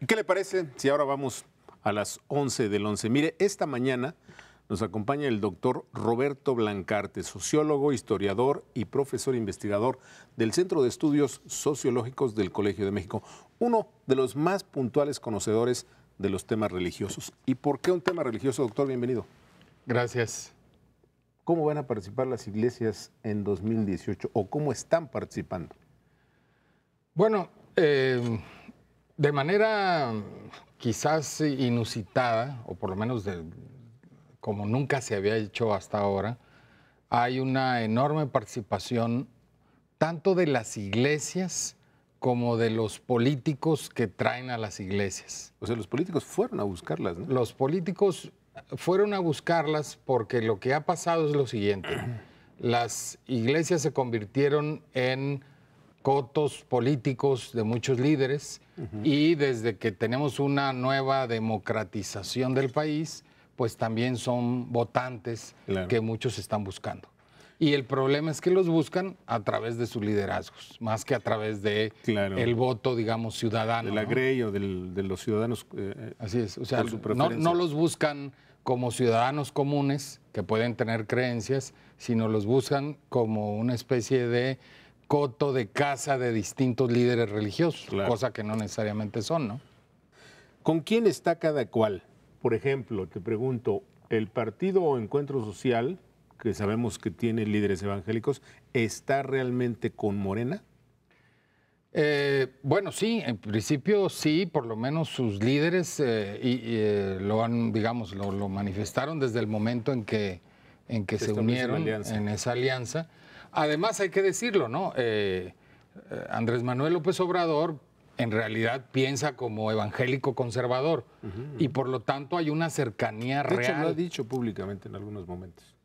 ¿Y qué le parece si ahora vamos a las 11 del 11? Mire, esta mañana nos acompaña el doctor Roberto Blancarte, sociólogo, historiador y profesor investigador del Centro de Estudios Sociológicos del Colegio de México, uno de los más puntuales conocedores de los temas religiosos. ¿Y por qué un tema religioso, doctor? Bienvenido. Gracias. ¿Cómo van a participar las iglesias en 2018 o cómo están participando? Bueno, de manera quizás inusitada, o por lo menos como nunca se había hecho hasta ahora, hay una enorme participación tanto de las iglesias como de los políticos que traen a las iglesias. O sea, los políticos fueron a buscarlas, ¿no? Los políticos fueron a buscarlas porque lo que ha pasado es lo siguiente. Las iglesias se convirtieron en cotos políticos de muchos líderes y desde que tenemos una nueva democratización del país, pues también son votantes que muchos están buscando. Y el problema es que los buscan a través de sus liderazgos, más que a través de el voto, digamos, ciudadano. De la Grey o de los ciudadanos. Así es, o sea, no los buscan como ciudadanos comunes que pueden tener creencias, sino los buscan como una especie de coto de casa de distintos líderes religiosos, cosa que no necesariamente son, ¿no? ¿Con quién está cada cual? Por ejemplo, te pregunto, ¿el Partido Encuentro Social, que sabemos que tiene líderes evangélicos, está realmente con Morena? Bueno, sí, en principio sí, por lo menos sus líderes lo han, digamos, lo manifestaron desde el momento en que se unieron en esa alianza. Además, hay que decirlo, ¿no? Andrés Manuel López Obrador en realidad piensa como evangélico conservador y por lo tanto hay una cercanía real. De hecho, lo ha dicho públicamente en algunos momentos.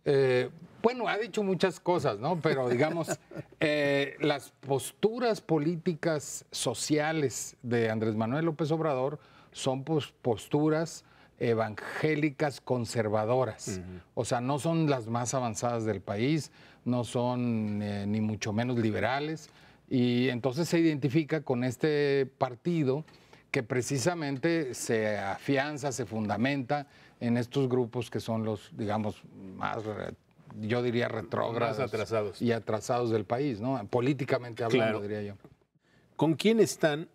Bueno, ha dicho muchas cosas, ¿no? Pero digamos, las posturas políticas sociales de Andrés Manuel López Obrador son posturas evangélicas conservadoras. O sea, no son las más avanzadas del país, no son ni mucho menos liberales. Y entonces se identifica con este partido que precisamente se afianza, se fundamenta en estos grupos que son los, digamos, más, yo diría, retrógrados y atrasados del país, ¿no? Políticamente hablando, diría yo. ¿Con quién están,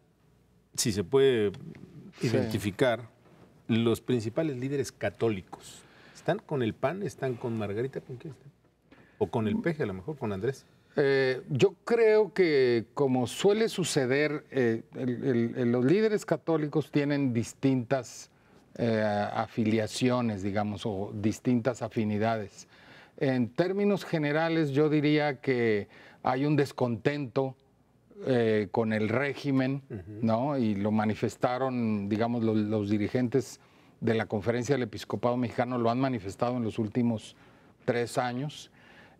si se puede identificar, los principales líderes católicos? ¿Están con el PAN? ¿Están con Margarita? ¿Con quién están? ¿O con el PG, a lo mejor, con Andrés? Yo creo que, como suele suceder, los líderes católicos tienen distintas afiliaciones, digamos, o distintas afinidades. En términos generales, yo diría que hay un descontento con el régimen, ¿no? Y lo manifestaron, digamos, los dirigentes de la Conferencia del Episcopado Mexicano lo han manifestado en los últimos 3 años.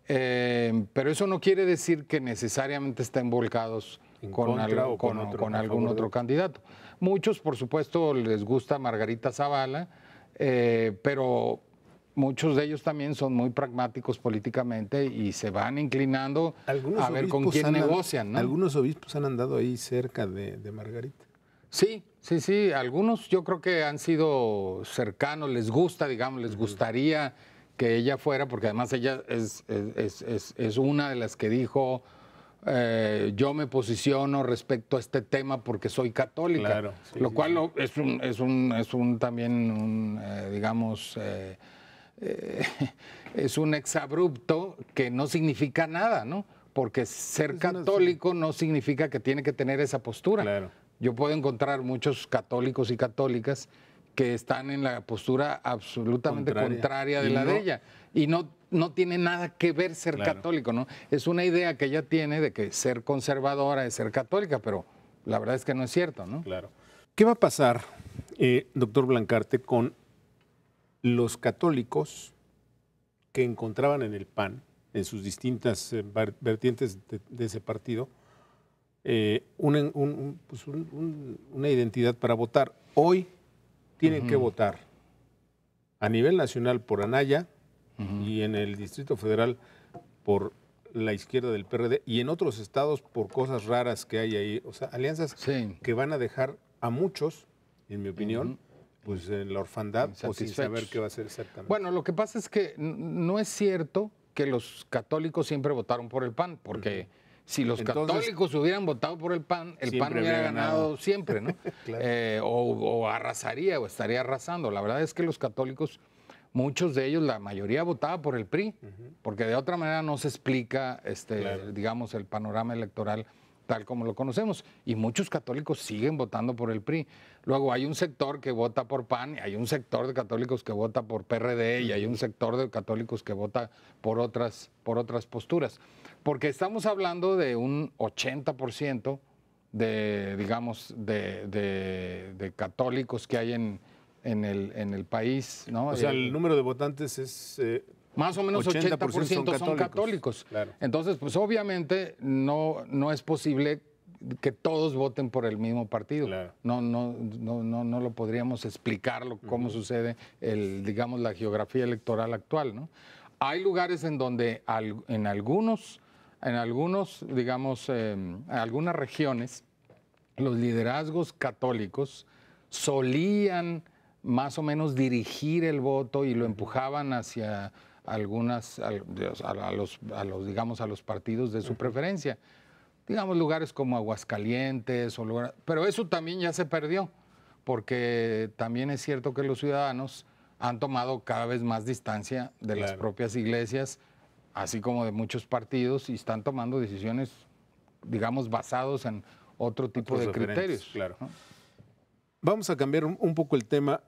Pero eso no quiere decir que necesariamente estén volcados con algún otro candidato. Muchos, por supuesto, les gusta Margarita Zavala, pero muchos de ellos también son muy pragmáticos políticamente y se van inclinando a ver con quién negocian, ¿no? Algunos obispos han andado ahí cerca de Margarita. Sí. Algunos yo creo que han sido cercanos, les gusta, digamos, les gustaría que ella fuera, porque además ella es una de las que dijo, yo me posiciono respecto a este tema porque soy católica, lo cual es también digamos, es un exabrupto que no significa nada, ¿no? Porque ser católico no significa que tiene que tener esa postura. Yo puedo encontrar muchos católicos y católicas que están en la postura absolutamente contraria de la de ella. Y no tiene nada que ver ser católico, ¿no? Es una idea que ella tiene de que ser conservadora es ser católica, pero la verdad es que no es cierto, ¿no? Claro. ¿Qué va a pasar, doctor Blancarte, con los católicos que encontraban en el PAN, en sus distintas vertientes de ese partido, una identidad para votar? Hoy tienen que votar a nivel nacional por Anaya y en el Distrito Federal por la izquierda del PRD y en otros estados por cosas raras que hay ahí. O sea, alianzas que van a dejar a muchos en mi opinión, pues en la orfandad o sin saber qué va a hacer exactamente. Bueno, lo que pasa es que no es cierto que los católicos siempre votaron por el PAN, porque si los católicos hubieran votado por el PAN hubiera ganado siempre, ¿no? Claro. O arrasaría o estaría arrasando. La verdad es que los católicos, muchos de ellos, la mayoría votaba por el PRI, porque de otra manera no se explica, claro, digamos, el panorama electoral tal como lo conocemos. Y muchos católicos siguen votando por el PRI. Luego hay un sector que vota por PAN, hay un sector de católicos que vota por PRD y hay un sector de católicos que vota por otras posturas. Porque estamos hablando de un 80% de, digamos, de católicos que hay en el país, ¿no? O sea, el número de votantes es... más o menos 80% son católicos. Claro. Entonces, pues obviamente no es posible que todos voten por el mismo partido. Claro. No lo podríamos explicar cómo sucede digamos, la geografía electoral actual, ¿no? Hay lugares en donde en algunos, digamos, algunas regiones, los liderazgos católicos solían más o menos dirigir el voto y lo empujaban hacia digamos, a los partidos de su preferencia. Digamos, lugares como Aguascalientes, pero eso también ya se perdió, porque también es cierto que los ciudadanos han tomado cada vez más distancia de las propias iglesias, así como de muchos partidos, y están tomando decisiones, digamos, basados en otro tipo de criterios. Claro. ¿No? Vamos a cambiar un poco el tema.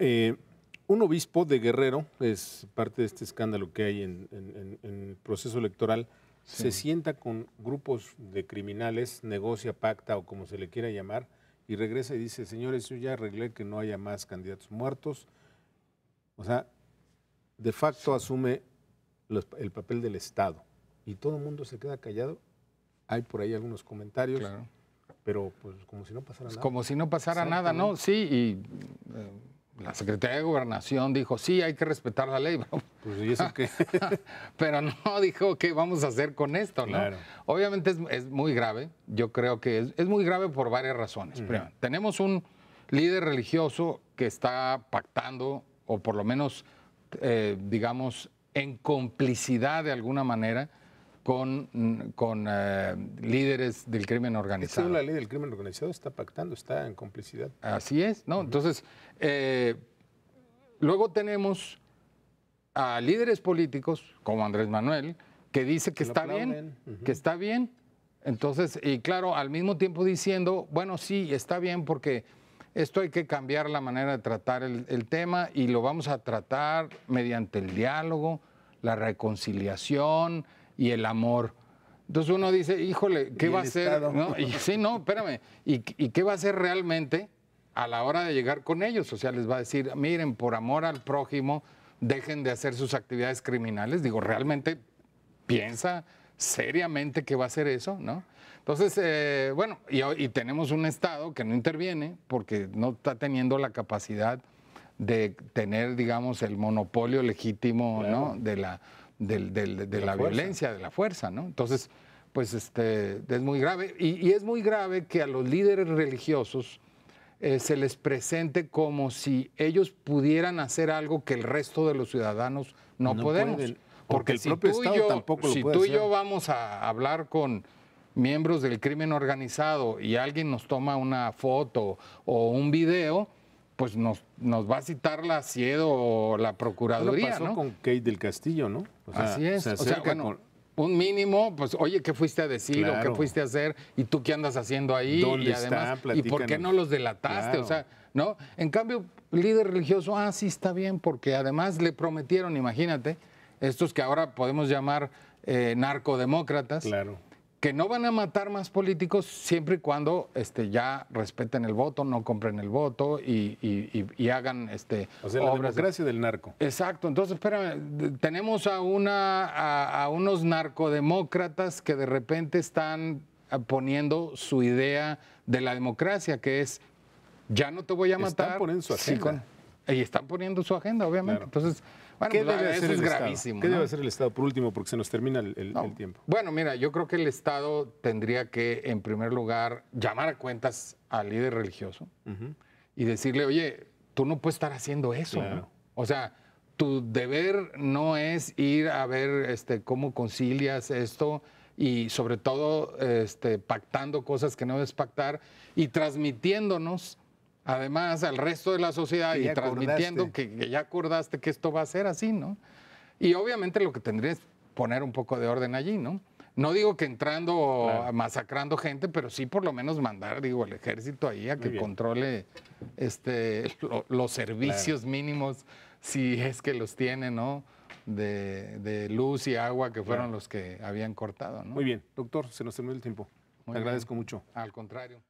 Un obispo de Guerrero, es parte de este escándalo que hay en el proceso electoral, se sienta con grupos de criminales, negocia, pacta o como se le quiera llamar, y regresa y dice, señores, yo ya arreglé que no haya más candidatos muertos. O sea, de facto asume el papel del Estado y todo el mundo se queda callado. Hay por ahí algunos comentarios, pero pues como si no pasara nada. Como si no pasara nada, ¿no? Sí, y la Secretaría de Gobernación dijo, sí, hay que respetar la ley. Pues, ¿y eso qué? Pero no dijo qué vamos a hacer con esto, ¿no? Claro. Obviamente es muy grave. Yo creo que es muy grave por varias razones. Primero, tenemos un líder religioso que está pactando, o por lo menos, digamos, en complicidad de alguna manera, con líderes del crimen organizado. La ley del crimen organizado está pactando, está en complicidad. Así es, ¿no? Entonces, luego tenemos a líderes políticos, como Andrés Manuel, que dice que está bien, que está bien. Entonces, y claro, al mismo tiempo diciendo, bueno, sí, está bien porque esto hay que cambiar la manera de tratar el tema y lo vamos a tratar mediante el diálogo, la reconciliación y el amor. Entonces uno dice, híjole, ¿qué va a hacer? ¿No? Y, sí, no, espérame. ¿Y qué va a hacer realmente a la hora de llegar con ellos? O sea, les va a decir, miren, por amor al prójimo, dejen de hacer sus actividades criminales. Digo, ¿realmente piensa seriamente que va a hacer eso? ¿No? Entonces, bueno, y tenemos un Estado que no interviene porque no está teniendo la capacidad de tener, digamos, el monopolio legítimo, ¿no? de la violencia, de la fuerza, ¿no? Entonces, pues es muy grave. Y es muy grave que a los líderes religiosos se les presente como si ellos pudieran hacer algo que el resto de los ciudadanos no podemos. Pueden, porque si tú y yo vamos a hablar con miembros del crimen organizado y alguien nos toma una foto o un video, pues nos va a citar la CIEDO o la Procuraduría, pasó, ¿no? Con Kate del Castillo, ¿no? O sea, así es. O sea, bueno, un mínimo, pues, oye, ¿qué fuiste a decir o qué fuiste a hacer? ¿Y tú qué andas haciendo ahí? ¿Dónde y además, está? ¿y por qué no los delataste? Claro. O sea, ¿no? En cambio, líder religioso, sí está bien, porque además le prometieron, imagínate, estos que ahora podemos llamar narcodemócratas, claro, que no van a matar más políticos siempre y cuando ya respeten el voto, no compren el voto y hagan o sea, la democracia del narco. Exacto. Entonces, espérame, tenemos a unos narcodemócratas que de repente están poniendo su idea de la democracia, que es, ya no te voy a matar. Están poniendo su agenda. Y están poniendo su agenda, obviamente. Claro. Entonces, bueno, ¿qué debe hacer es gravísimo? ¿Qué debe hacer el Estado, por último, porque se nos termina el tiempo? Bueno, mira, yo creo que el Estado tendría que, en primer lugar, llamar a cuentas al líder religioso y decirle, oye, tú no puedes estar haciendo eso, Claro. ¿no? O sea, tu deber no es ir a ver cómo concilias esto y sobre todo pactando cosas que no debes pactar y transmitiéndonos además al resto de la sociedad Que y ya transmitiendo acordaste. que ya acordaste que esto va a ser así, ¿no? Y obviamente lo que tendría es poner un poco de orden allí, ¿no? No digo que entrando, Claro. masacrando gente, pero sí por lo menos mandar, digo, el ejército ahí a Muy que bien. controle los servicios mínimos, si es que los tiene, ¿no? De luz y agua que fueron Claro. los que habían cortado, ¿no? Muy bien, doctor, se nos terminó el tiempo. Muy Te bien. agradezco mucho. Al contrario.